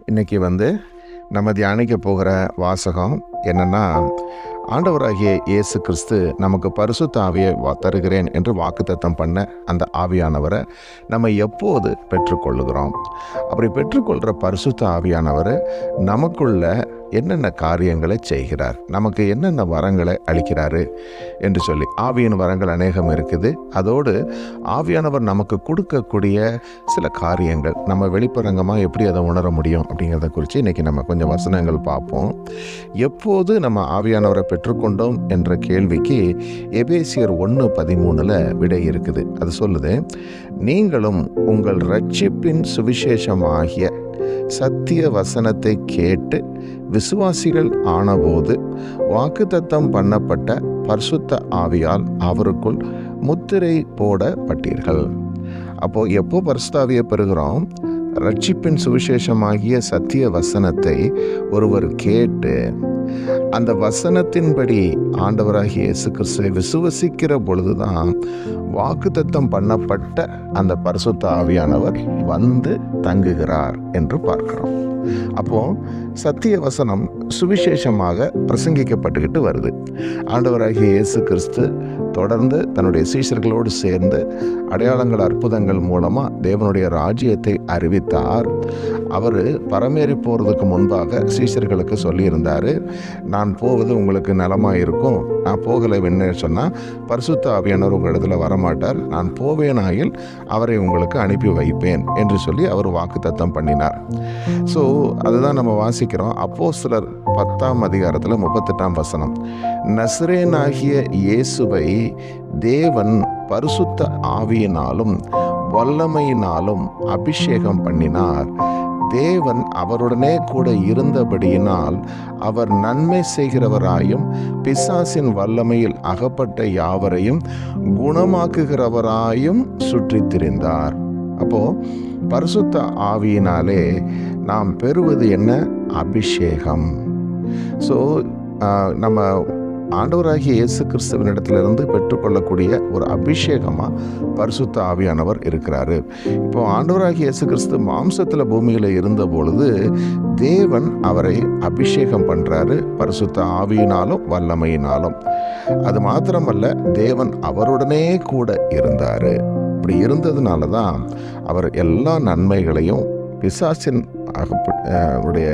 இன்னைக்கு நம்ம தியானிக்க போகிற வாசகம் என்னன்னா, ஆண்டவராகிய இயேசு கிறிஸ்து நமக்கு பரிசுத்த ஆவியை தருகிறேன் என்று வாக்குத்தத்தம் பண்ண அந்த ஆவியானவரை நம்ம எப்போது பெற்றுக்கொள்ளுகிறோம்? அப்படி பெற்றுக்கொள்கிற பரிசுத்த ஆவியானவர் நமக்குள்ள என்னென்ன காரியங்களை செய்கிறார், நமக்கு என்னென்ன வரங்களை அளிக்கிறாரு என்று சொல்லி. ஆவியின் வரங்கள் அநேகம் இருக்குது. அதோடு ஆவியானவர் நமக்கு கொடுக்கக்கூடிய சில காரியங்கள் நம்ம வெளிப்பரங்கமாக எப்படி அதை உணர முடியும் அப்படிங்கிறத குறித்து இன்றைக்கி நம்ம கொஞ்சம் வசனங்கள் பார்ப்போம். எப்போது நம்ம ஆவியானவரை பெற்றுக்கொண்டோம் என்ற கேள்விக்கு எபேசியர் 1:13 விடை இருக்குது. அது சொல்லுது, நீங்களும் உங்கள் இரட்சிப்பின் சுவிசேஷமாகிய சத்திய வசனத்தை கேட்டு விசுவாசிகள் ஆனபோது வாக்குத்தத்தம் பண்ணப்பட்ட பரிசுத்த ஆவியால் அவருக்குள் முத்திரை போடப்பட்டீர்கள். அப்போ எப்போ பரிசுத்த ஆவியை பெறுகிறோம்? இரட்சிப்பின் சுவிசேஷமாகிய சத்திய வசனத்தை ஒருவர் கேட்டு அந்த வசனத்தின்படி ஆண்டவராகிய இயேசு கிறிஸ்துவை விசுவசிக்கிற பொழுதுதான் வாக்குத்தத்தம் பண்ணப்பட்ட அந்த பரிசுத்த ஆவியானவர் தங்குகிறார் என்று பார்க்கிறோம். அப்போ சத்திய வசனம் சுவிசேஷமாக பிரசங்கிக்கப்பட்டுக்கிட்டு வருது. ஆண்டவராகிய இயேசு கிறிஸ்து தொடர்ந்து தன்னுடைய சீஷர்களோடு சேர்ந்து அடையாளங்கள் அற்புதங்கள் மூலமாக தேவனுடைய ராஜ்யத்தை அறிவித்தார். அவர் பரமேறி போகிறதுக்கு முன்பாக சீஷர்களுக்கு சொல்லியிருந்தார், நான் போவது உங்களுக்கு நலமாக இருக்கும், நான் போகலை என்ன சொன்னால் பரிசுத்த ஆவியானவர் உங்கள் இடத்துல வரமாட்டார், நான் போவேனாயில் அவரை உங்களுக்கு அனுப்பி வைப்பேன் என்று சொல்லி அவர் வாக்குத்தத்தம் பண்ணினார். ஸோ அதுதான் நம்ம வாசிக்கிறோம். அப்போஸ்தலர் 10:38 நசரேனாகிய இயேசுவை தேவன் பரிசுத்த ஆவியினாலும் வல்லமையினாலும் அபிஷேகம் பண்ணினார். தேவன் அவருடனே கூட இருந்தபடியினால் அவர் நன்மை செய்கிறவராயும் பிசாசின் வல்லமையில் அகப்பட்ட யாவரையும் குணமாக்குகிறவராயும் சுற்றித் திரிந்தார். அப்போ பரிசுத்த ஆவியினாலே நாம் பெறுவது என்ன? அபிஷேகம். ஸோ நம்ம ஆண்டவராகிய இயேசு கிறிஸ்துவின் இடத்திலிருந்து பெற்றுக்கொள்ளக்கூடிய ஒரு அபிஷேகமாக பரிசுத்த ஆவியானவர் இருக்கிறாரு. இப்போ ஆண்டவராகிய இயேசு கிறிஸ்து மாம்சத்தில் பூமியில் இருந்த பொழுது தேவன் அவரை அபிஷேகம் பண்ணுறாரு பரிசுத்த ஆவியினாலும் வல்லமையினாலும். அது மாத்திரமல்ல, தேவன் அவருடனே கூட இருந்தார். இப்படி இருந்ததுனால தான் அவர் எல்லா நன்மைகளையும் பிசாசின்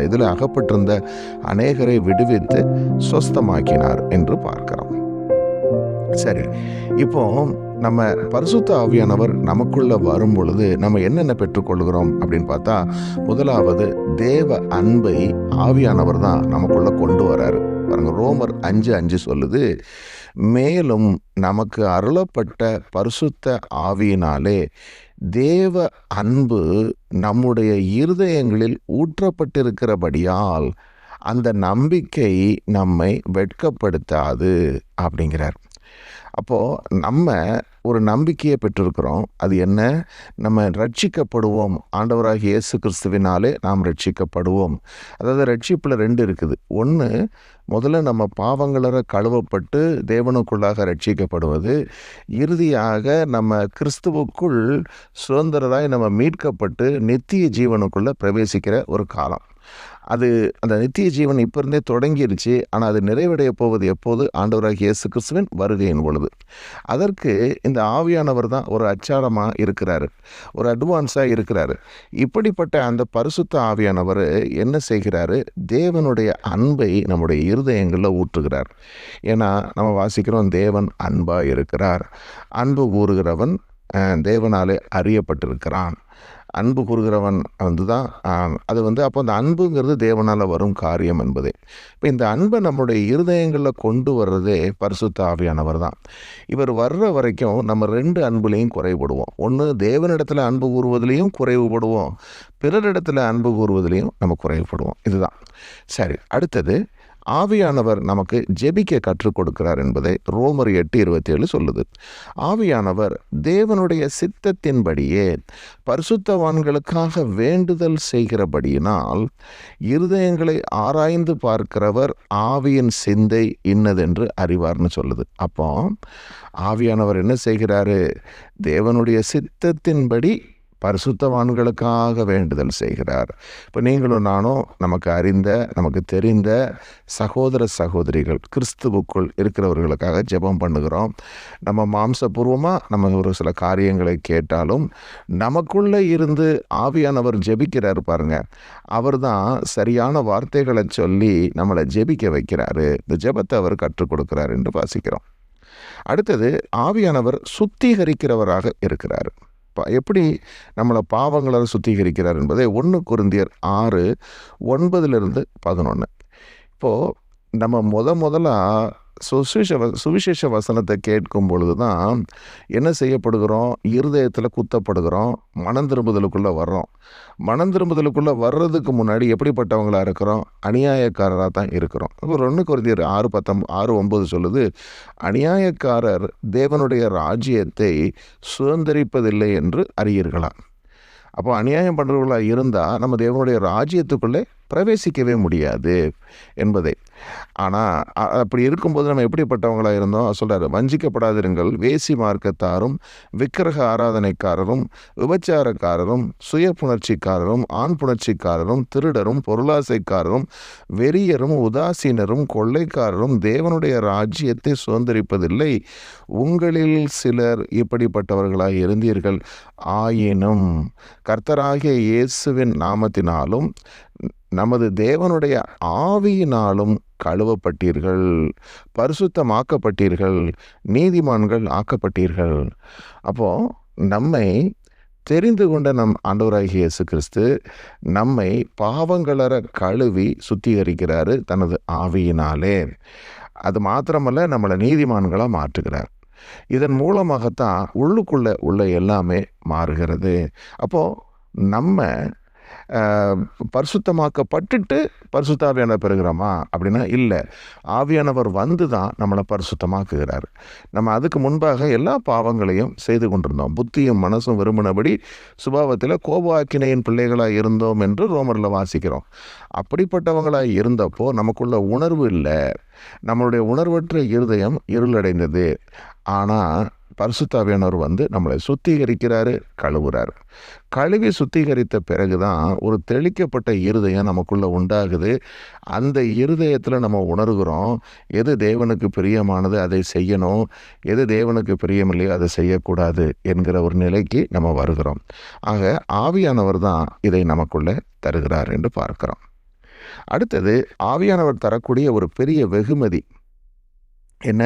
இதில் அகப்பட்டிருந்த அநேகரை விடுவித்து சொஸ்தமாக்கினார் என்று பார்க்கிறோம். சரி, இப்போ நம்ம பரிசுத்த ஆவியானவர் நமக்குள்ள வரும் பொழுது நம்ம என்னென்ன பெற்றுக்கொள்கிறோம் அப்படின்னு பார்த்தா, முதலாவது தேவ அன்பை ஆவியானவர் தான் நமக்குள்ள கொண்டு வராரு. பாருங்க, ரோமர் 5:5 சொல்லுது, மேலும் நமக்கு அருளப்பட்ட பரிசுத்த ஆவியினாலே தேவ அன்பு நம்முடைய இருதயங்களில் ஊற்றப்பட்டிருக்கிறபடியால் அந்த நம்பிக்கை நம்மை வெட்கப்படுத்தாது அப்படிங்கிறார். அப்போது நம்ம ஒரு நம்பிக்கையை பெற்றிருக்கிறோம். அது என்ன? நம்ம ரட்சிக்கப்படுவோம். ஆண்டவராகிய இயேசு கிறிஸ்துவினாலே நாம் ரட்சிக்கப்படுவோம். அதாவது ரட்சிப்பில் 2 இருக்குது. ஒன்று, முதல்ல நம்ம பாவங்களற கழுவப்பட்டு தேவனுக்குள்ளாக ரட்சிக்கப்படுவது. இறுதியாக நம்ம கிறிஸ்துவுக்குள் சுதந்திரராய் நம்ம மீட்கப்பட்டு நித்திய ஜீவனுக்குள்ளே பிரவேசிக்கிற ஒரு காலம். அந்த நித்திய ஜீவன் இப்போ இருந்தே தொடங்கிருச்சு. ஆனால் அது நிறைவடைய போவது எப்போது? ஆண்டவராகிய இயேசு கிறிஸ்துவின் வருகையின் பொழுது. அதற்கு இந்த ஆவியானவர் தான் ஒரு அச்சாரமாக இருக்கிறாரு, ஒரு அட்வான்ஸாக இருக்கிறாரு. இப்படிப்பட்ட அந்த பரிசுத்த ஆவியானவர் என்ன செய்கிறாரு? தேவனுடைய அன்பை நம்முடைய இருதயங்களில் ஊற்றுகிறார். ஏன்னா நம்ம வாசிக்கிறோம், தேவன் அன்பாக இருக்கிறார், அன்பு கூறுகிறவன் தேவனாலே அறியப்பட்டிருக்கிறான். அன்பு கூறுகிறவன் தான் அது அப்போ அந்த அன்புங்கிறது தேவனால் வரும் காரியம் என்பதே. இப்போ இந்த அன்பை நம்முடைய இருதயங்களில் கொண்டு வர்றதே பரிசுத்த ஆவியானவர் தான். இவர் வர்ற வரைக்கும் நம்ம 2 அன்புலேயும் குறைபடுவோம். ஒன்று, தேவனிடத்தில் அன்பு கூறுவதிலையும் குறைவுபடுவோம், பிறரிடத்தில் அன்பு கூறுவதிலையும் நம்ம குறைவுபடுவோம். இதுதான். சரி, அடுத்தது, ஆவியானவர் நமக்கு ஜெபிக்க கற்றுக் கொடுக்கிறார் என்பதை ரோமர் 8:27 சொல்லுது. ஆவியானவர் தேவனுடைய சித்தத்தின்படியே பரிசுத்தவான்களுக்காக வேண்டுதல் செய்கிறபடியினால் இருதயங்களை ஆராய்ந்து பார்க்கிறவர் ஆவியின் சிந்தை இன்னதென்று அறிவார்னு சொல்லுது. அப்போ ஆவியானவர் என்ன செய்கிறாரு? தேவனுடைய சித்தத்தின்படி பரிசுத்தவான்களுக்காக வேண்டுதல் செய்கிறார். இப்போ நீங்களும் நானும் நமக்கு அறிந்த, நமக்கு தெரிந்த சகோதர சகோதரிகள் கிறிஸ்துவுக்குள் இருக்கிறவர்களுக்காக ஜெபம் பண்ணுகிறோம். நம்ம மாம்சபூர்வமாக நம்ம ஒரு சில காரியங்களை கேட்டாலும் நமக்குள்ளே இருந்து ஆவியானவர் ஜெபிக்கிறார் பாருங்க. அவர் தான் சரியான வார்த்தைகளை சொல்லி நம்மளை ஜெபிக்க வைக்கிறாரு. இந்த ஜெபத்தை அவர் கற்றுக் கொடுக்கிறார் என்று வாசிக்கிறோம். அடுத்தது, ஆவியானவர் சுத்திகரிக்கிறவராக இருக்கிறார். எப்படி நம்மளை பாவங்களை சுத்திகரிக்கிறார் என்பதை 1 கொரிந்தியர் 6:9-11. இப்போது நம்ம முதலாக சுவிசேஷ வசனத்தை கேட்கும் பொழுது தான் என்ன செய்யப்படுகிறோம்? இருதயத்தில் குத்தப்படுகிறோம், மனம் திரும்புதலுக்குள்ளே வர்றோம். மனம் திரும்புதலுக்குள்ளே வர்றதுக்கு முன்னாடி எப்படிப்பட்டவங்களாக இருக்கிறோம்? அநியாயக்காரராக தான் இருக்கிறோம். ஒரு 1 கொரிந்தியர் 6:9 சொல்லுது, அநியாயக்காரர் தேவனுடைய ராஜ்யத்தை சுதந்திரிப்பதில்லை என்று அறியீர்களா? அப்போ அநியாயம் பண்ணுறவர்களாக இருந்தால் நம்ம தேவனுடைய ராஜ்யத்துக்குள்ளே பிரவேசிக்கவே முடியாது என்பதை. ஆனால் அப்படி இருக்கும்போது நம்ம எப்படிப்பட்டவங்களாக இருந்தோம் சொல்கிறார், வஞ்சிக்கப்படாதிருங்கள், வேசி மார்க்கத்தாரும் விக்கிரக ஆராதனைக்காரரும் விபச்சாரக்காரரும் சுய புணர்ச்சிக்காரரும் ஆண் புணர்ச்சிக்காரரும் திருடரும் பொருளாசைக்காரரும் வெறியரும் உதாசீனரும் கொள்ளைக்காரரும் தேவனுடைய ராஜ்யத்தை சுதந்திரிப்பதில்லை. உங்களில் சிலர் இப்படிப்பட்டவர்களாக இருந்தீர்கள். ஆயினும் கர்த்தராகிய இயேசுவின் நாமத்தினாலும் நமது தேவனுடைய ஆவியினாலும் கழுவப்பட்டீர்கள், பரிசுத்தமாக்கப்பட்டீர்கள், நீதிமான்கள் ஆக்கப்பட்டீர்கள். அப்போது நம்மை தெரிந்து கொண்ட நம் ஆண்டவராகிய இயேசு கிறிஸ்து நம்மை பாவங்களற கழுவி சுத்திகரிக்கிறாரு தனது ஆவியினாலே. அது மாத்திரமல்ல, நம்மளை நீதிமான்களாக மாற்றுகிறார். இதன் மூலமாகத்தான் உள்ளுக்குள்ளே உள்ள எல்லாமே மாறுகிறது. அப்போது நம்ம பரிசுத்தமாக்கப்பட்டுட்டு பரிசுத்த ஆவியானவர் பெறுகிறோமா அப்படின்னா இல்லை. ஆவியானவர் வந்து தான் நம்மளை பரிசுத்தமாக்குகிறார். நம்ம அதுக்கு முன்பாக எல்லா பாவங்களையும் செய்து கொண்டிருந்தோம். புத்தியும் மனசும் விரும்பினபடி சுபாவத்தில் கோபாக்கினையின் பிள்ளைகளாக இருந்தோம் என்று ரோமரில் வாசிக்கிறோம். அப்படிப்பட்டவங்களாக இருந்தப்போ நமக்குள்ள உணர்வு இல்லை. நம்மளுடைய உணர்வற்ற இருதயம் இருளடைந்தது. ஆனால் பரிசுத்த ஆவியானவர் வந்து நம்மளை சுத்திகரிக்கிறாரு, கழுவுறார். கழுவி சுத்திகரித்த பிறகுதான் ஒரு தெளிக்கப்பட்ட இருதயம் நமக்குள்ளே உண்டாகுது. அந்த இருதயத்தில் நம்ம உணர்கிறோம், எது தேவனுக்கு பிரியமானது அதை செய்யணும், எது தேவனுக்கு பிரியமில்லையோ அதை செய்யக்கூடாது என்கிற ஒரு நிலைக்கு நம்ம வருகிறோம். ஆக ஆவியானவர் தான் இதை நமக்குள்ளே தருகிறார் என்று பார்க்கிறோம். அடுத்தது, ஆவியானவர் தரக்கூடிய ஒரு பெரிய வெகுமதி என்ன?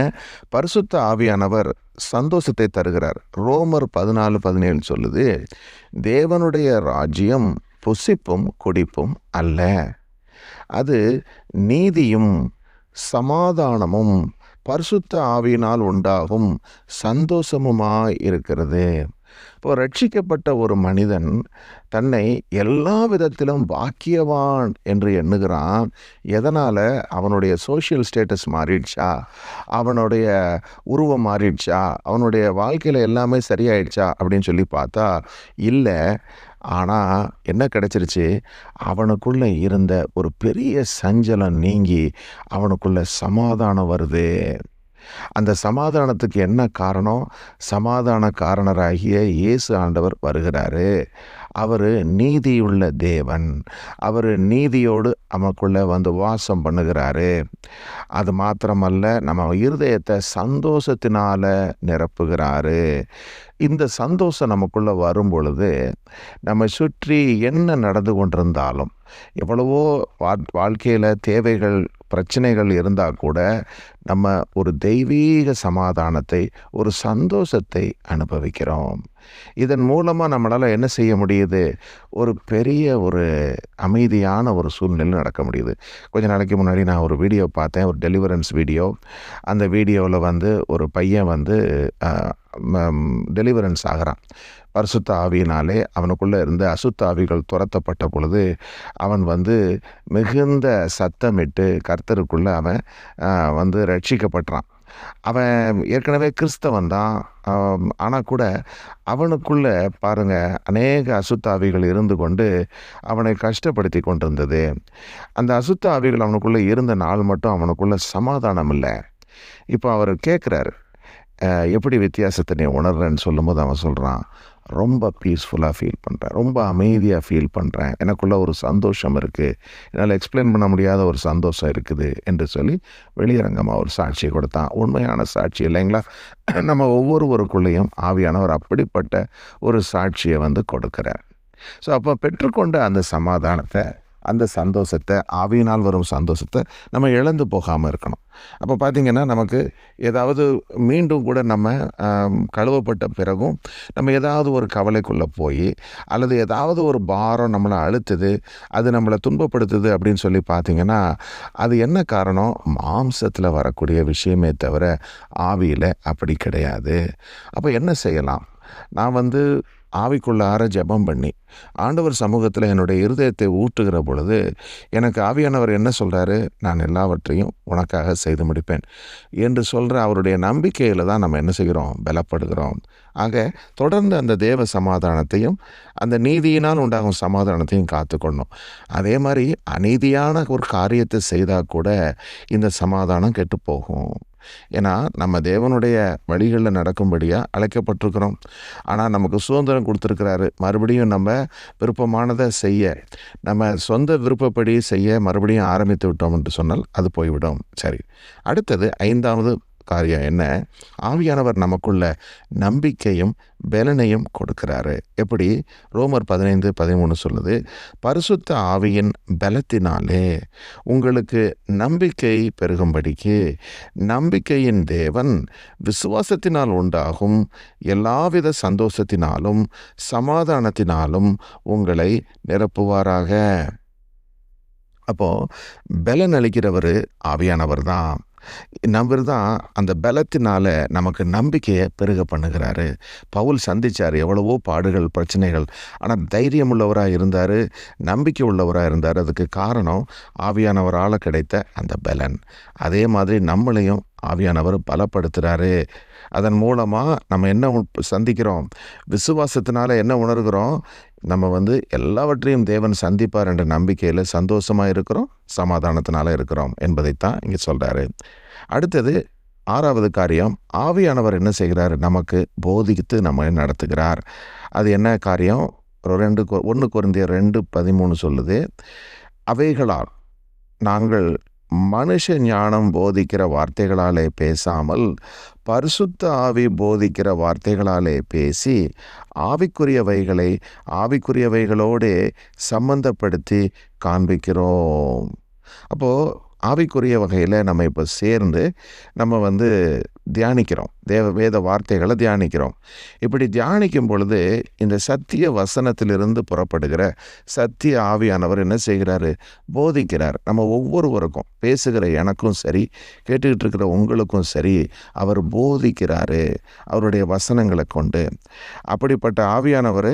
பரிசுத்த ஆவியானவர் சந்தோஷத்தை தருகிறார். ரோமர் 14:17 சொல்லுது, தேவனுடைய ராஜ்யம் புசிப்பும் குடிப்பும் அல்ல, அது நீதியும் சமாதானமும் பரிசுத்த ஆவியினால் உண்டாகும் சந்தோஷமுமாய் இருக்கிறது. இப்போ ரட்சிக்கப்பட்ட ஒரு மனிதன் தன்னை எல்லா விதத்திலும் பாக்கியவான் என்று எண்ணுகிறான். எதனால்? அவனுடைய சோஷியல் ஸ்டேட்டஸ் மாறிடுச்சா, அவனுடைய உருவம் மாறிடுச்சா, அவனுடைய வாழ்க்கையில் எல்லாமே சரியாயிடுச்சா அப்படின்னு சொல்லி பார்த்தா இல்லை. ஆனால் என்ன கிடச்சிருச்சு? அவனுக்குள்ளே இருந்த ஒரு பெரிய சஞ்சலம் நீங்கி அவனுக்குள்ளே சமாதானம் வருது. அந்த சமாதானத்துக்கு என்ன காரணம்? சமாதான காரணராகிய இயேசு ஆண்டவர் வருகிறாரு. அவர் நீதியுள்ள தேவன். அவர் நீதியோடு நமக்குள்ளே வந்து வாசம் பண்ணுகிறாரு. அது மாத்திரமல்ல, நம்ம இருதயத்தை சந்தோஷத்தினால நிரப்புகிறாரு. இந்த சந்தோஷம் நமக்குள்ளே வரும் பொழுது நம்ம சுற்றி என்ன நடந்து கொண்டிருந்தாலும், எவ்வளவோ வாழ்க்கையில் தேவைகள் பிரச்சனைகள் இருந்தால் கூட நம்ம ஒரு தெய்வீக சமாதானத்தை, ஒரு சந்தோஷத்தை அனுபவிக்கிறோம். இதன் மூலமாக நம்மளால் என்ன செய்ய முடியுது? ஒரு பெரிய ஒரு அமைதியான ஒரு சூழ்நிலை நடக்க முடியுது. கொஞ்ச நாளைக்கு முன்னாடி நான் ஒரு வீடியோ பார்த்தேன், ஒரு டெலிவரன்ஸ் வீடியோ. அந்த வீடியோவில் வந்து ஒரு பையன் வந்து டெலிவரன்ஸ் ஆகிறான். பரிசுத்த ஆவியினாலே அவனுக்குள்ளே இருந்த அசுத்த ஆவிகள் துரத்தப்பட்ட பொழுது அவன் வந்து மிகுந்த சத்தமிட்டு கர்த்தருக்குள்ளே அவன் வந்து ரட்சிக்கப்பட்டான். அவன் ஏற்கனவே கிறிஸ்தவன் தான். ஆனால் கூட அவனுக்குள்ளே பாருங்கள், அநேக அசுத்த ஆவிகள் இருந்து கொண்டு அவனை கஷ்டப்படுத்தி கொண்டிருந்தது. அந்த அசுத்த ஆவிகள் அவனுக்குள்ளே இருந்த நாள் மட்டும் அவனுக்குள்ளே சமாதானம் இல்லை. இப்போ அவர் கேட்குறாரு, எப்படி வித்தியாசத்தை நீ உணர்றேன்னு சொல்லும்போது அவன் சொல்கிறான், ரொம்ப பீஸ்ஃபுல்லாக ஃபீல் பண்ணுறேன், ரொம்ப அமைதியாக ஃபீல் பண்ணுறேன், எனக்குள்ள ஒரு சந்தோஷம் இருக்குது, என்னால் எக்ஸ்பிளைன் பண்ண முடியாத ஒரு சந்தோஷம் இருக்குது என்று சொல்லி வெளியரங்கமாக ஒரு சாட்சியை கொடுத்தான். உண்மையான சாட்சி இல்லைங்களா? நம்ம ஒவ்வொருவருக்குள்ளேயும் ஆவியானவர் அப்படிப்பட்ட ஒரு சாட்சியை கொடுக்கிறார். ஸோ அப்போ பெற்றுக்கொண்ட அந்த சமாதானத்தை, அந்த சந்தோஷத்தை, ஆவியினால் வரும் சந்தோஷத்தை நம்ம இழந்து போகாமல் இருக்கணும். அப்போ பார்த்திங்கன்னா நமக்கு ஏதாவது மீண்டும் கூட நம்ம கழுவப்பட்ட பிறகும் நம்ம ஏதாவது ஒரு கவலைக்குள்ளே போய், அல்லது ஏதாவது ஒரு பாரம் நம்மளை அழுத்துது, அது நம்மளை துன்பப்படுத்துது அப்படின்னு சொல்லி பார்த்திங்கன்னா அது என்ன காரணம்? மாம்சத்தில் வரக்கூடிய விஷயமே தவிர ஆவியில் அப்படி கிடையாது. அப்போ என்ன செய்யலாம்? நான் ஆவிக்குள்ளார ஜெபம் பண்ணி ஆண்டவர் சமூகத்தில் என்னுடைய இருதயத்தை ஊற்றுகிற பொழுது எனக்கு ஆவியானவர் என்ன சொல்கிறாரு? நான் எல்லாவற்றையும் உனக்காக செய்து முடிப்பேன் என்று சொல்கிற அவருடைய நம்பிக்கையில் தான் நம்ம என்ன செய்கிறோம்? பலப்படுகிறோம். ஆக தொடர்ந்து அந்த தேவ சமாதானத்தையும் அந்த நீதியினால் உண்டாகும் சமாதானத்தையும் காத்துக்கொள்ளணும். அதே மாதிரி அநீதியான ஒரு காரியத்தை செய்தால் கூட இந்த சமாதானம் கெட்டு போகும். ஏன்னா நம்ம தேவனுடைய வழிகளில் நடக்கும்படியாக அழைக்கப்பட்டிருக்கிறோம். ஆனால் நமக்கு சுதந்திரம் கொடுத்துருக்கிறாரு. மறுபடியும் நம்ம விருப்பமானதை செய்ய, நம்ம சொந்த விருப்பப்படி செய்ய மறுபடியும் ஆரம்பித்து விட்டோம் என்று சொன்னால் அது போய்விடும். சரி, அடுத்தது 5வது காரியம் என்ன? ஆவியானவர் நமக்குள்ள நம்பிக்கையும் பலனையும் கொடுக்கிறாரு. எப்படி? ரோமர் 15:13 சொல்லுது, பரிசுத்த ஆவியின் பலத்தினாலே உங்களுக்கு நம்பிக்கை பெருகும்படிக்கு நம்பிக்கையின் தேவன் விசுவாசத்தினால் உண்டாகும் எல்லாவித சந்தோஷத்தினாலும் சமாதானத்தினாலும் உங்களை நிரப்புவாராக. அப்போது பலன் அளிக்கிறவர் ஆவியானவர் தான். நம்பர் தான் அந்த பலத்தினால நமக்கு நம்பிக்கையை பெருக பண்ணுகிறாரு. பவுல் சந்தித்தார் எவ்வளவோ பாடுகள், பிரச்சனைகள். ஆனால் தைரியம் உள்ளவராக இருந்தார், நம்பிக்கை உள்ளவராக இருந்தார். அதுக்கு காரணம் ஆவியானவரால் கிடைத்த அந்த பலன். அதே மாதிரி நம்மளையும் ஆவியானவர் பலப்படுத்துகிறாரு. அதன் மூலமாக நம்ம என்ன சந்திக்கிறோம்? விசுவாசத்தினால என்ன உணர்கிறோம்? நம்ம எல்லாவற்றையும் தேவன் சந்திப்பார் என்ற நம்பிக்கையில் சந்தோஷமாக இருக்கிறோம், சமாதானத்தினால இருக்கிறோம் என்பதைத்தான் இங்கே சொல்கிறாரு. அடுத்தது 6வது காரியம், ஆவியானவர் என்ன செய்கிறார்? நமக்கு போதித்து நம்ம நடத்துகிறார். அது என்ன காரியம்? 1 கொரிந்தியர் 2:13 சொல்லுது, அவைகளால் நாங்கள் மனுஷ ஞானம் போதிக்கிற வார்த்தைகளாலே பேசாமல் பரிசுத்த ஆவி போதிக்கிற வார்த்தைகளாலே பேசி ஆவிக்குரியவைகளை ஆவிக்குரியவைகளோடே சம்பந்தப்படுத்தி காண்பிக்கிறோம். அப்போது ஆவிக்குரிய வகையில் நம்ம இப்போ சேர்ந்து நம்ம தியானிக்கிறோம், வேத வார்த்தைகளை தியானிக்கிறோம். இப்படி தியானிக்கும் பொழுது இந்த சத்திய வசனத்திலிருந்து புறப்படுகிற சத்திய ஆவியானவர் என்ன செய்கிறாரு? போதிக்கிறார். நம்ம ஒவ்வொருவருக்கும், பேசுகிற எனக்கும் சரி, கேட்டுக்கிட்டு இருக்கிற உங்களுக்கும் சரி, அவர் போதிக்கிறாரு அவருடைய வசனங்களை கொண்டு. அப்படிப்பட்ட ஆவியானவர்,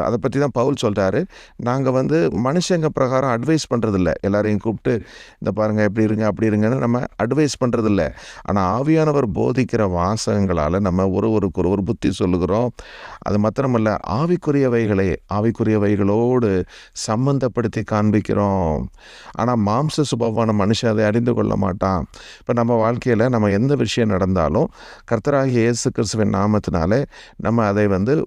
அதை பற்றி தான் பவுல் சொல்கிறாரு, நாங்கள் மனுஷங்க பிரகாரம் அட்வைஸ் பண்ணுறதில்ல. எல்லாரையும் கூப்பிட்டு இந்த பாருங்கள் எப்படி இருங்க அப்படி இருங்கன்னு நம்ம அட்வைஸ் பண்ணுறதில்ல. ஆனால் ஆவியானவர் போதிக்கிற வாசகங்களால் நம்ம ஒருவருக்கு புத்தி சொல்லுகிறோம். அது மாத்திரமல்ல, ஆவிக்குரியவைகளோடு சம்பந்தப்படுத்தி காண்பிக்கிறோம். ஆனால் மாம்ச சுபாவான மனுஷன் அதை அறிந்து கொள்ள மாட்டான். இப்போ நம்ம வாழ்க்கையில் நம்ம எந்த விஷயம் நடந்தாலும் கர்த்தராகிய இயேசு கிறிஸ்துவின் நாமத்தினாலே நம்ம அதை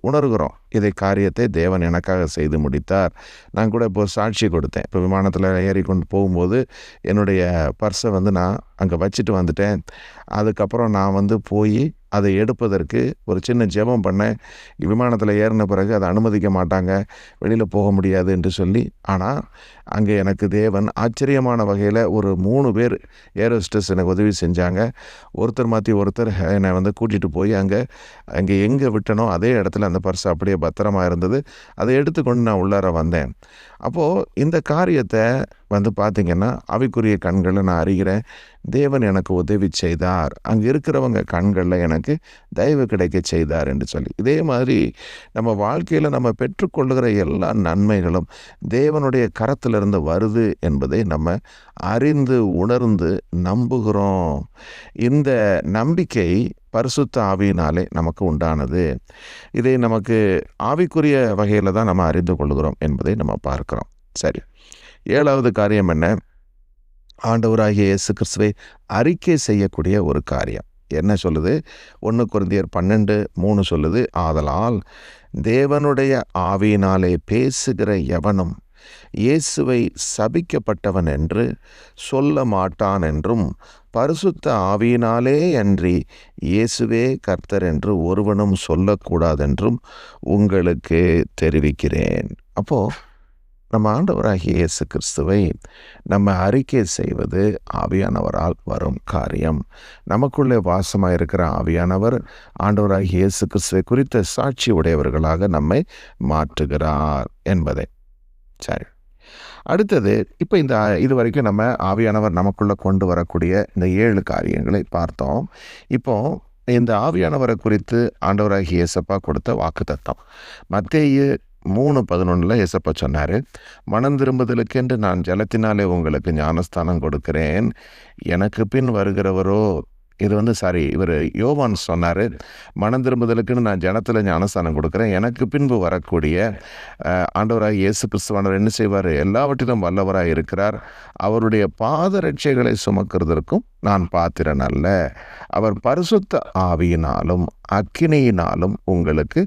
உணர்கிறோம். இதை காரியத்தை தேவன் எனக்காக செய்து முடித்தார். நான் கூட இப்போ சாட்சி கொடுத்தேன். இப்போ விமானத்தில் ஏறி கொண்டு போகும்போது என்னுடைய பர்ஸை நான் அங்கே வச்சுட்டு வந்துட்டேன். அதுக்கப்புறம் நான் போய் அதை எடுப்பதற்கு ஒரு சின்ன ஜெபம் பண்ணேன். விமானத்தில் ஏறின பிறகு அதை அனுமதிக்க மாட்டாங்க, வெளியில் போக முடியாது என்று சொல்லி. ஆனால் அங்கே எனக்கு தேவன் ஆச்சரியமான வகையில் ஒரு 3 பேர் ஏரோஸ்டஸ் எனக்கு உதவி செஞ்சாங்க. ஒருத்தர் மாற்றி ஒருத்தர் என்னை கூட்டிகிட்டு போய் அங்கே எங்கே விட்டனோ அதே இடத்துல அந்த பர்ஸ் அப்படியே பத்திரமாக இருந்தது. அதை எடுத்துக்கொண்டு நான் உள்ளார வந்தேன். அப்போது இந்த காரியத்தை பார்த்திங்கன்னா ஆவிக்குரிய கண்களில் நான் அறிகிறேன், தேவன் எனக்கு உதவி செய்தார், அங்கே இருக்கிறவங்க கண்களில் எனக்கு தயவு கிடைக்க செய்தார் என்று சொல்லி. இதே மாதிரி நம்ம வாழ்க்கையில் நம்ம பெற்றுக்கொள்ளுகிற எல்லா நன்மைகளும் தேவனுடைய கரத்திலிருந்து வருது என்பதை நம்ம அறிந்து உணர்ந்து நம்புகிறோம். இந்த நம்பிக்கை பரிசுத்த ஆவியினாலே நமக்கு உண்டானது. இதை நமக்கு ஆவிக்குரிய வகையில் தான் நம்ம அறிந்து கொள்கிறோம் என்பதை நம்ம பார்க்கிறோம். சரி, 7வது காரியம் என்ன? ஆண்டவராகிய இயேசு கிறிஸ்துவை அறிக்கை செய்யக்கூடிய ஒரு காரியம். என்ன சொல்லுது? 1 கொரிந்தியர் 12:3 சொல்லுது, ஆதலால் தேவனுடைய ஆவியினாலே பேசுகிற எவனும் இயேசுவை சபிக்கப்பட்டவன் என்று சொல்ல மாட்டான் என்றும், பரிசுத்த ஆவியினாலே அன்றி இயேசுவே கர்த்தர் என்று ஒருவனும் சொல்லக்கூடாதென்றும் உங்களுக்கு தெரிவிக்கிறேன். அப்போ நம்ம ஆண்டவராகிய இயேசு கிறிஸ்துவை நம்ம அறிக்கை செய்வது ஆவியானவரால் வரும் காரியம். நமக்குள்ளே வாசமாக இருக்கிற ஆவியானவர் ஆண்டவராகிய இயேசு கிறிஸ்துவை குறித்த சாட்சி உடையவர்களாக நம்மை மாற்றுகிறார் என்பதை. சரி, அடுத்தது இப்போ இது வரைக்கும் நம்ம ஆவியானவர் நமக்குள்ளே கொண்டு வரக்கூடிய இந்த 7 காரியங்களை பார்த்தோம். இப்போ இந்த ஆவியானவரை குறித்து ஆண்டவராகிய இயேசப்பா கொடுத்த வாக்குத்தத்தம் மத்தேயு 3:11 இயேசப்பா சொன்னார், மனம் திரும்புதலுக்கென்று நான் ஜலத்தினாலே உங்களுக்கு ஞானஸ்தானம் கொடுக்கிறேன், எனக்கு பின் வருகிறவரோ இவர் யோவான் சொன்னார், மனம் திரும்புதலுக்குன்னு நான் ஜனத்தில் ஞானஸ்தானம் கொடுக்குறேன், எனக்கு பின்பு வரக்கூடிய ஆண்டவராக இயேசு கிறிஸ்துவானவர் என்ன செய்வார்? எல்லாவற்றிலும் வல்லவராக இருக்கிறார், அவருடைய பாதரட்சைகளை சுமக்கிறதற்கும் நான் பாத்திரன் அல்ல, அவர் பரிசுத்த ஆவியினாலும் அக்கினியினாலும் உங்களுக்கு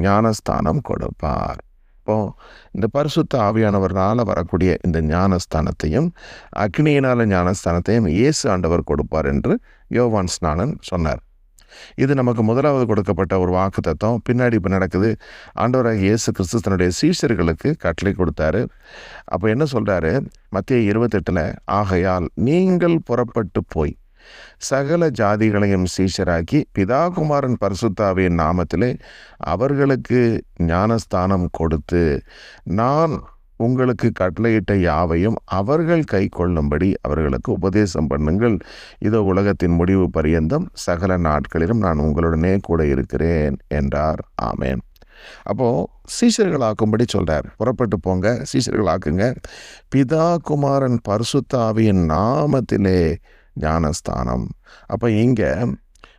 ஞானஸ்தானம் கொடுப்பார். இப்போ இந்த பரிசுத்த ஆவியானவர்னால வரக்கூடிய இந்த ஞானஸ்தானத்தையும் அக்னியினால ஞானஸ்தானத்தையும் இயேசு ஆண்டவர் கொடுப்பார் என்று யோவான் ஸ்நானன் சொன்னார். இது நமக்கு முதலாவது கொடுக்கப்பட்ட ஒரு வாக்குத்தத்தம். பின்னாடி இப்போ நடக்குது, ஆண்டவராக இயேசு கிறிஸ்து தன்னுடைய சீஷர்களுக்கு கட்டளை கொடுத்தாரு. அப்போ என்ன சொல்கிறாரு? மத்தேயு 28, ஆகையால் நீங்கள் புறப்பட்டு போய் சகல ஜாதிகளையும் சீஷராக்கி பிதா குமாரன் பரிசுத்த ஆவியின் நாமத்திலே அவர்களுக்கு ஞானஸ்தானம் கொடுத்து நான் உங்களுக்கு கட்டளையிட்ட யாவையும் அவர்கள் கை கொள்ளும்படி அவர்களுக்கு உபதேசம் பண்ணுங்கள், இதோ உலகத்தின் முடிவு பரியந்தம் சகல நாட்களிலும் நான் உங்களுடனே கூட இருக்கிறேன் என்றார். ஆமேன். அப்போது சீஷர்களாக்கும்படி சொல்கிறார். புறப்பட்டு போங்க, சீஷர்களாக்குங்க, பிதா குமாரன் பரிசுத்த ஆவியின் நாமத்திலே ஞானஸ்தானம். அப்போ இங்கே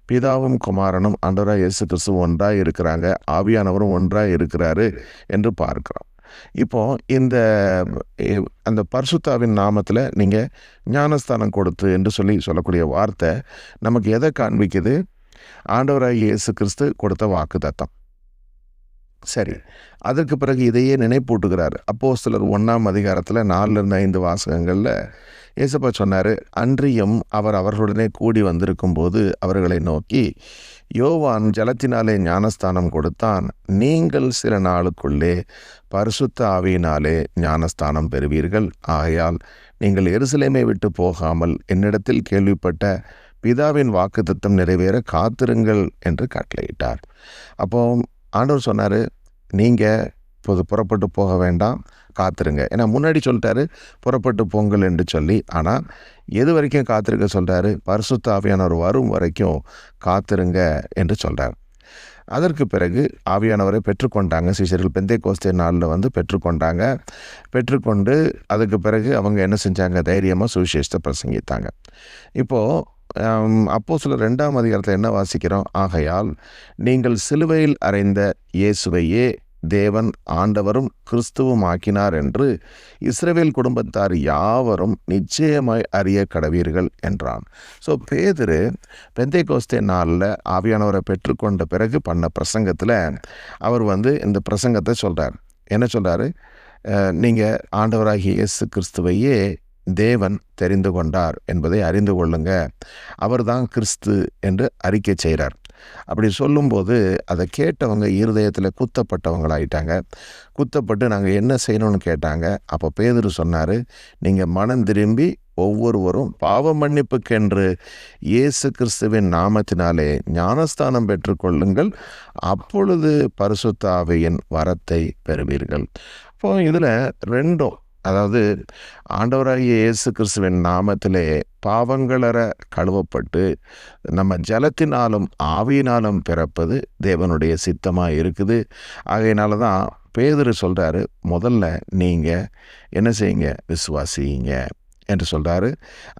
பிதாவும் குமாரனும் ஆண்டவராக இயேசு கிறிஸ்துவும் ஒன்றாக இருக்கிறாங்க, ஆவியானவரும் ஒன்றாக இருக்கிறாரு என்று பார்க்கிறோம். இப்போ அந்த பரிசுத்தாவின் நாமத்தில் நீங்கள் ஞானஸ்தானம் கொடுத்து என்று சொல்லக்கூடிய வார்த்தை நமக்கு எதை காண்பிக்குது? ஆண்டவராக இயேசு கிறிஸ்து கொடுத்த வாக்குத்தத்தம். சரி, அதற்கு பிறகு இதையே நினைப்பூட்டுகிறார். அப்போஸ்தலர் 1 4-5 வாசகங்களில் இயேசப்பா சொன்னார், அன்றியும் அவர் அவர்களுடனே கூடி வந்திருக்கும் போது அவர்களை நோக்கி, யோவான் ஜலத்தினாலே ஞானஸ்தானம் கொடுத்தான், நீங்கள் சில நாளுக்குள்ளே பரிசுத்த ஆவியினாலே ஞானஸ்தானம் பெறுவீர்கள், ஆகையால் நீங்கள் எருசலேமை விட்டு போகாமல் என்னிடத்தில் கேள்விப்பட்ட பிதாவின் வாக்குத்தத்தம் நிறைவேற காத்திருங்கள் என்று கட்டளையிட்டார். அப்போ ஆண்டவர் சொன்னார், நீங்கள் இப்போது புறப்பட்டு போக வேண்டாம், காத்திருங்க. ஏன்னா முன்னாடி சொல்லிட்டாரு புறப்பட்டு போங்கள் என்று சொல்லி, ஆனால் எது வரைக்கும் காத்திருக்க சொல்கிறாரு? பரிசுத்த ஆவியானவர் வரும் வரைக்கும் காத்திருங்க என்று சொல்கிறார். அதற்கு பிறகு ஆவியானவரை பெற்றுக்கொண்டாங்க சீஷர்கள். பெந்தேகோஸ்தே நாளில் பெற்றுக்கொண்டாங்க. பெற்றுக்கொண்டு அதுக்கு பிறகு அவங்க என்ன செஞ்சாங்க? தைரியமாக சுவிசேஷத்தை பிரசங்கித்தாங்க. இப்போது அப்போஸ்தலர் 2 என்ன வாசிக்கிறோம்? ஆகையால் நீங்கள் சிலுவையில் அறைந்த இயேசுவையே தேவன் ஆண்டவரும் கிறிஸ்துவும் ஆக்கினார் என்று இஸ்ரவேல் குடும்பத்தார் யாவரும் நிச்சயமாய் அறிய கடவீர்கள் என்றான். ஸோ பேதுரு பெந்தேகோஸ்தே நாளில் ஆவியானவரை பெற்றுக்கொண்ட பிறகு பண்ண பிரசங்கத்தில் அவர் இந்த பிரசங்கத்தை சொல்கிறார். என்ன சொல்கிறாரு? நீங்கள் ஆண்டவராகிய இயேசு கிறிஸ்துவையே தேவன் தெரிந்து கொண்டார் என்பதை அறிந்து கொள்ளுங்க, அவர்தான் கிறிஸ்து என்று அறிக்கை செய்கிறார். அப்படி சொல்லும்போது அதை கேட்டவங்க இருதயத்தில் குத்தப்பட்டவங்களாயிட்டாங்க. குத்தப்பட்டு நாங்கள் என்ன செய்யணும்னு கேட்டாங்க. அப்போ பேதுரு சொன்னார், நீங்கள் மனம் திரும்பி ஒவ்வொருவரும் பாவ மன்னிப்புக்கென்று இயேசு கிறிஸ்துவின் நாமத்தினாலே ஞானஸ்தானம் பெற்றுக்கொள்ளுங்கள், அப்பொழுது பரிசுத்த ஆவியின் வரத்தை பெறுவீர்கள். இப்போ இதில் ரெண்டும், அதாவது ஆண்டவராகிய இயேசு கிறிஸ்துவின் நாமத்திலே பாவங்களற கழுவப்பட்டு நம்ம ஜலத்தினாலும் ஆவியினாலும் பிறப்பது தேவனுடைய சித்தமாக இருக்குது. ஆகையினால தான் பேதுரு சொல்கிறாரு, முதல்ல நீங்கள் என்ன செய்யுங்க? விசுவாசிங்க என்று சொல்கிறாரு.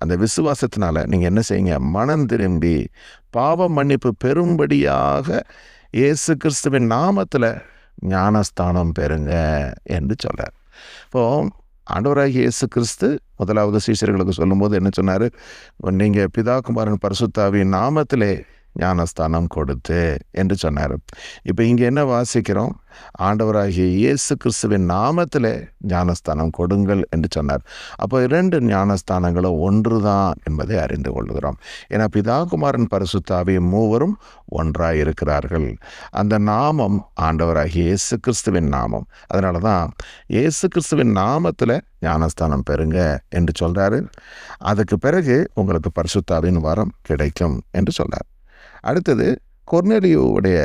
அந்த விசுவாசத்தினால நீங்கள் என்ன செய்யுங்க? மனம் திரும்பி பாவ மன்னிப்பு பெறும்படியாக இயேசு கிறிஸ்துவின் நாமத்தில் ஞானஸ்தானம் பெறுங்க என்று சொல்கிறார். இப்போது ஆண்டவராகிய இயேசு கிறிஸ்து முதலாவது சீஷர்களுக்கு சொல்லும்போது என்ன சொன்னார்? நீங்கள் பிதா குமாரன் பரிசுத்த ஆவியின் நாமத்திலே ஞானஸ்தானம் கொடுத்து என்று சொன்னார். இப்போ இங்கே என்ன வாசிக்கிறோம்? ஆண்டவராகிய இயேசு கிறிஸ்துவின் நாமத்திலே ஞானஸ்தானம் கொடுங்கள் என்று சொன்னார். அப்போ 2 ஞானஸ்தானங்களும் ஒன்று தான் என்பதை அறிந்து கொள்கிறோம். ஏன்னா பிதா குமாரன் பரிசுத்த ஆவி மூவரும் ஒன்றாய் இருக்கிறார்கள். அந்த நாமம் ஆண்டவராகிய இயேசு கிறிஸ்துவின் நாமம். அதனால தான் இயேசு கிறிஸ்துவின் நாமத்தில் ஞானஸ்தானம் பெறுங்க என்று சொல்கிறாரு. அதுக்கு பிறகு உங்களுக்கு பரிசுத்த ஆவியின் வரம் கிடைக்கும் என்று சொல்கிறார். அடுத்தது கொர்நேலியுடைய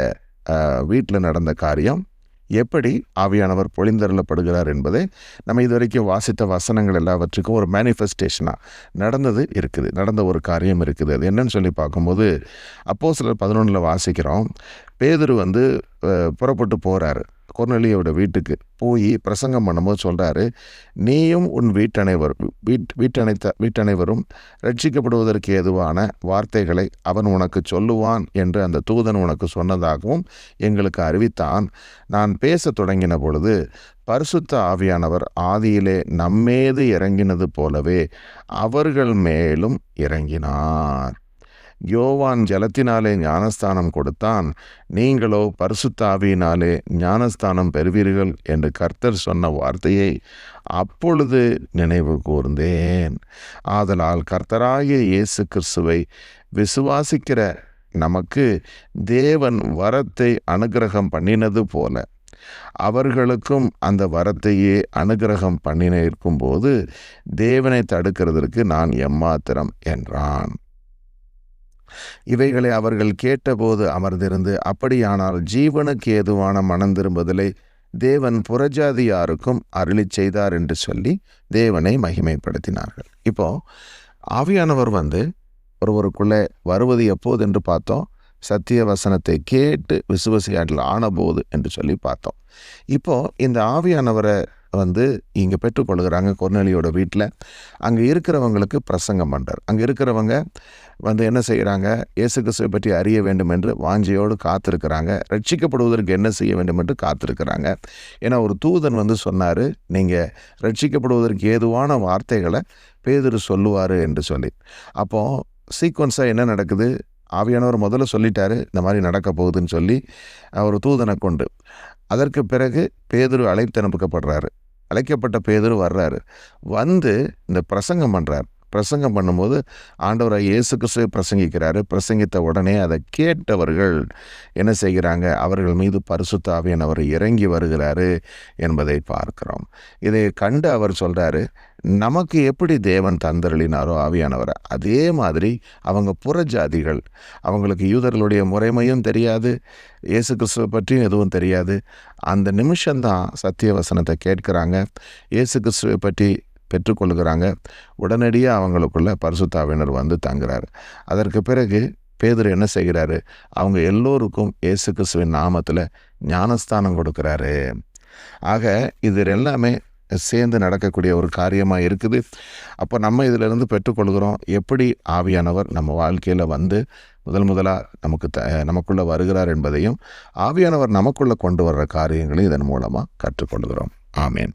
வீட்டில் நடந்த காரியம், எப்படி ஆவியானவர் பொழிந்தருளப்படுகிறார் என்பதை நம்ம இதுவரைக்கும் வாசித்த வசனங்கள் எல்லாவற்றுக்கும் ஒரு மேனிஃபெஸ்டேஷனாக நடந்த ஒரு காரியம் இருக்குது. அது என்னன்னு சொல்லி பார்க்கும்போது அப்போஸ்தலர் 11 வாசிக்கிறோம். பேதுரு புறப்பட்டு போகிறாரு. கொர்நேலியோட வீட்டுக்கு போய் பிரசங்கம் பண்ணும்போது சொல்கிறாரு, நீயும் உன் வீட்டனைவரும் ரட்சிக்கப்படுவதற்கு ஏதுவான வார்த்தைகளை அவன் உனக்கு சொல்லுவான் என்று அந்த தூதன் உனக்கு சொன்னதாகவும் எங்களுக்கு அறிவித்தான். நான் பேச தொடங்கின பொழுது பரிசுத்த ஆவியானவர் ஆதியிலே நம்மேது இறங்கினது போலவே அவர்கள் மேலும் இறங்கினார். யோவான் ஜலத்தினாலே ஞானஸ்தானம் கொடுத்தான், நீங்களோ பரிசுத்த ஆவியினாலே ஞானஸ்தானம் பெறுவீர்கள் என்று கர்த்தர் சொன்ன வார்த்தையை அப்பொழுது நினைவு கூர்ந்தேன். ஆதலால் கர்த்தராகிய இயேசு கிறிஸ்துவை விசுவாசிக்கிற நமக்கு தேவன் வரத்தை அனுக்கிரகம் பண்ணினது போல அவர்களுக்கும் அந்த வரத்தையே அனுக்கிரகம் பண்ணின இருக்கும்போது தேவனை தடுக்கிறதற்கு நான் எம்மாத்திரம் என்றான். இவைகளை அவர்கள் கேட்டபோது அமர்ந்திருந்து, அப்படியானால் ஜீவனுக்கு ஏதுவான மனம் திரும்புதலை தேவன் புறஜாதியாருக்கும் அருளி செய்தார் என்று சொல்லி தேவனை மகிமைப்படுத்தினார்கள். இப்போ ஆவியானவர் ஒருவருக்குள்ளே வருவது எப்போது என்று பார்த்தோம். சத்திய வசனத்தை கேட்டு விசுவாசியாட்டில் ஆனபோது என்று சொல்லி பார்த்தோம். இப்போ இந்த ஆவியானவரை இங்கே பெற்றுக்கொள்கிறாங்க கொர்நேலியோட வீட்டில். அங்கே இருக்கிறவங்களுக்கு பிரசங்கம் பண்ணுறார். அங்கே இருக்கிறவங்க என்ன செய்கிறாங்க? இயேசு கிறிஸ்துவை பற்றி அறிய வேண்டும் என்று வாஞ்சையோடு காத்திருக்கிறாங்க. ரட்சிக்கப்படுவதற்கு என்ன செய்ய வேண்டும் என்று காத்திருக்கிறாங்க. ஏன்னா ஒரு தூதன் சொன்னார், நீங்கள் ரட்சிக்கப்படுவதற்கு ஏதுவான வார்த்தைகளை பேதுரு சொல்லுவார் என்று சொல்லி. அப்போது சீக்வன்ஸாக என்ன நடக்குது? ஆவியானவர் முதல்ல சொல்லிட்டாரு இந்த மாதிரி நடக்க போகுதுன்னு சொல்லி ஒரு தூதனை கொண்டு. அதற்கு பிறகு பேதுரு அழைத்தனுப்பப்படுறாரு. அழைக்கப்பட்ட பேதுரு வர்றாரு. இந்த பிரசங்கம் பண்ணுறார். பிரசங்கம் பண்ணும்போது ஆண்டவராகிய இயேசு கிறிஸ்துவை பிரசங்கிக்கிறாரு. பிரசங்கித்த உடனே அதை கேட்டவர்கள் என்ன செய்கிறாங்க? அவர்கள் மீது பரிசுத்த ஆவியானவர் இறங்கி வருகிறாரு என்பதை பார்க்கிறோம். இதை கண்டு அவர் சொல்கிறாரு, நமக்கு எப்படி தேவன் தந்தருளினாரோ ஆவியானவரை, அதே மாதிரி அவங்க புறஜாதிகள், அவங்களுக்கு யூதர்களுடைய முறைமையும் தெரியாது, இயேசு கிறிஸ்துவை பற்றியும் எதுவும் தெரியாது. அந்த நிமிஷம்தான் சத்திய வசனத்தை கேட்குறாங்க, இயேசு கிறிஸ்துவை பற்றி பெற்றுக்கொள்கிறாங்க. உடனடியாக அவங்களுக்குள்ள பரிசுத்த ஆவியானவர் தங்குறாரு. அதற்கு பிறகு பேதுரு என்ன செய்கிறாரு? அவங்க எல்லோருக்கும் இயேசு கிறிஸ்துவின் நாமத்தில் ஞானஸ்தானம் கொடுக்குறாரு. ஆக இது எல்லாமே சேர்ந்து நடக்கக்கூடிய ஒரு காரியமாக இருக்குது. அப்போ நம்ம இதிலிருந்து பெற்றுக்கொள்கிறோம் எப்படி ஆவியானவர் நம்ம வாழ்க்கையில் முதலாக நமக்குள்ளே வருகிறார் என்பதையும் ஆவியானவர் நமக்குள்ளே கொண்டு வர்ற காரியங்களையும் இதன் மூலமாக கற்றுக்கொள்கிறோம். ஆமேன்.